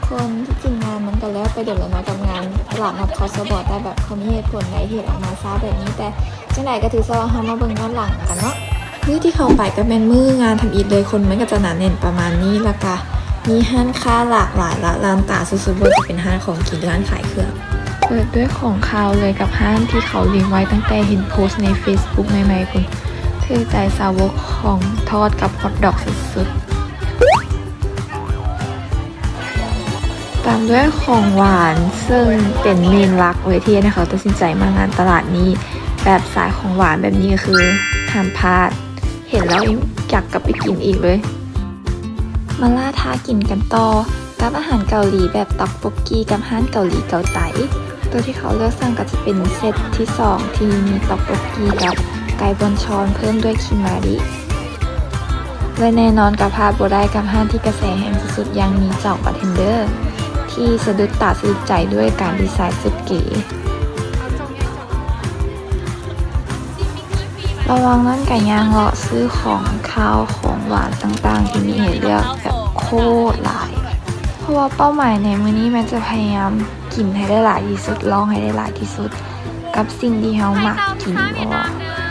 คนที่จริงงานมันก็แล้วไปเดี๋ยวแล้วเนาะกับงานตลาดนัดคอสบอร์แต่แบบเขามีเหตุผลในเหตุออกมาซาแบบนี้แต่จังไหนก็ถือซะว่าเฮามาเบิ่งย้อนหลังกันเนาะมื้อที่เขาไปก็แม่นมื้องานทำอีทเลยคนมันก็จะหนาแน่นประมาณนี้ละกะมีห้านค้าหลากหลายละร้านตาสุดๆบ่จะเป็นห้านของกินร้านขายเครื่องเปิดด้วยของคาวเลยกับห้านที่เขาเลี้ยงไว้ตั้งแต่เห็นโพสต์ใน Facebook ใหม่ๆคุณถือใจสาวกของทอดกับฮอทดอกสุดๆตามด้วยของหวานซึ่งเป็นเมนหลักเวทีนะคะตัดสินใจมางานตลาดนี้แบบสายของหวานแบบนี้ก็คือห้ามพลาดเห็นแล้วอยากกลับไปกินอีกเลยมาล่าท้ากินกันต่อกับอาหารเกาหลีแบบต็อกโบกกี้กับห้านเกาหลีเกาใจตัวที่เขาเลือกสั่งก็จะเป็นเซตที่2ที่มีต็อกโบกกี้กับไก่บอนชอนเพิ่มด้วยคิมมาริและแน่นอนกับพาดบ่ได้กับห้านที่กระแสแห่งสุดๆยังมีจ่องบาร์เทนเดอร์ที่สะดุดตาสะดุดใจด้วยการดีไซน์สุดเก๋ระวังนั่นไก่ย่างเลาะซื้อของข้าวของหวานต่างๆที่มีให้เลือกแบบโคตรหลายเพราะว่าเป้าหมายในมื้อนี้มันจะพยายามกินให้ได้หลายที่สุดลองให้ได้หลายที่สุดกับสิ่งที่เรามักกิน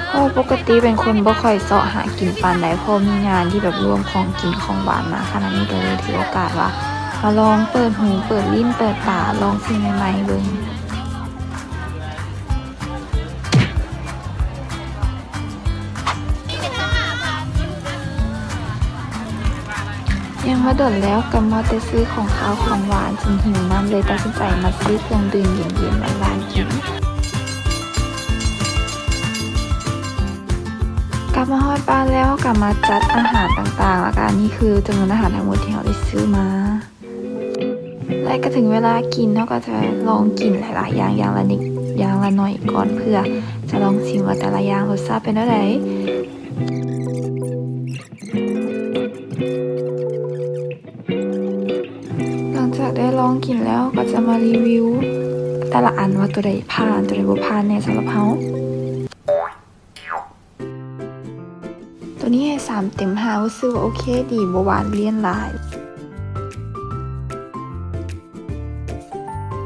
เพราะปกติเป็นคนบ่ค่อยเสาะหากินปานใดพอมีงานที่แบบรวมของกินของหวานมาขนาดนี้ก็เลยถือโอกาสว่ามาลองเปิดหูเปิดลิ้นเปิดตาลองสิ่งใหม่ๆเบิ่งยังมาดนแล้วกับมอเตซื้อของข้าวของหวานจนหิวน้ำเลยตัดสินใจมาซื้อเครื่องดื่มเย็นๆหวานๆกินกลับมาฮอดบ้านแล้วกลับมาจัดอาหารต่างๆแล้วกันนี่คือจำนวนอาหารทั้งหมดที่เราได้ซื้อมาและก็ถึงเวลากินเราก็จะลองกินหลายๆอย่างอย่างละนิดอย่างละหน่อยก่อนเพื่อจะลองชิมว่าแต่ละอย่างรสชาติเป็นจั่งใดหลังจากได้ลองกินแล้วก็จะมารีวิวแต่ละอันว่าตัวใดผ่านตัวใดบ่ผ่านแน่สำหรับเฮาตัวนี้ให้3 เต็ม 5รู้สึกว่าโอเคดีบ่หวานเลี่ยนหลาย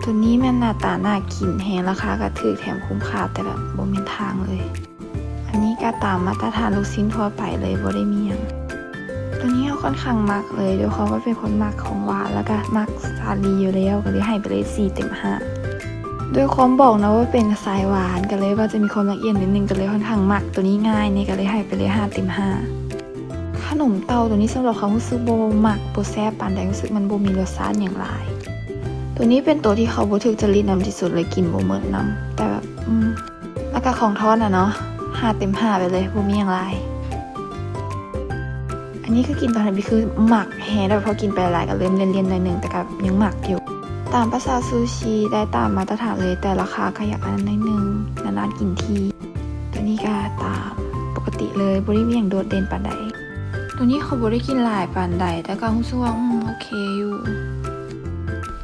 ตัวนี้แม่นหน้าตาน่ากินแฮงราคาก็ถูกแถมคุ้มค่าแต่แบบบ่แม่นทางเลยอันนี้ก็ตามมาตรฐานลูกชิ้นทั่วไปเลยบ่ได้มีหยังตัวนี้เราค่อนข้างมักเลยด้วยความว่าเป็นคนมักของหวานแล้วก็มักสาลีอยู่แล้วก็เลยให้ไปเลย4 เต็ม 5ด้วยความบอกนะว่าเป็นสายหวานก็เลยว่าจะมีความละเอียดนิดนึงก็เลยค่อนข้างมักตัวนี้ง่ายนี่ก็เลยให้ไปเลย5 เต็ม 5ขนมเตาตัวนี้สำหรับเขารู้สึกบ่มักบ่แซ่บปานใดรู้สึกมันบ่มีรสชาติหยังหลายตัวนี้เป็นตัวที่เขาบ่ถูกจริตนำที่สุดเลยกินบ่เหมือนนำแต่แบบแล้วก็ของทอดเนาะ5 เต็ม 5ไปเลยบ่มีหยังหลายอันนี้คือกินตอนนี้คือหมักแฮแล้วพอกินไปหลายก็เริ่มเลี่ยนๆหน่อยนึงแต่ก็ยังหมักอยู่ตามภาษาซูชิได้ตามมาตรฐานเลยแต่ราคาก็อยากอันนั้นหน่อยนึงนานๆกินทีตัวนี้ก็ตามปกติเลยบ่ได้มีหยังโดดเด่นปานใดตัวนี้เขาบ่ได้กินหลายปานใดแต่ก็รู้สึกว่าโอเคอยู่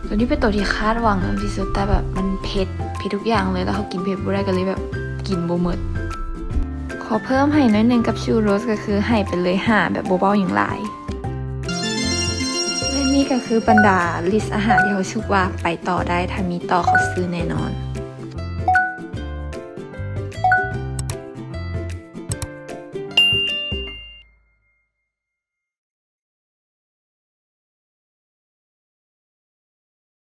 ตัวนี้เป็นตัวที่คาดหวังที่สุดแต่แบบมันเผ็ดทุกอย่างเลยแล้วเขากินเผ็ดบ่ได้ก็เลยแบบกินบ่หมดขอเพิ่มให้น้อยนึงกับชูโรสก็คือให้ไปเลย5แบบเบาๆอย่างหลายและนี่ก็คือบรรดาลิสต์อาหารที่เขาชื่อว่าไปต่อได้ถ้ามีต่อเขาซื้อแน่นอน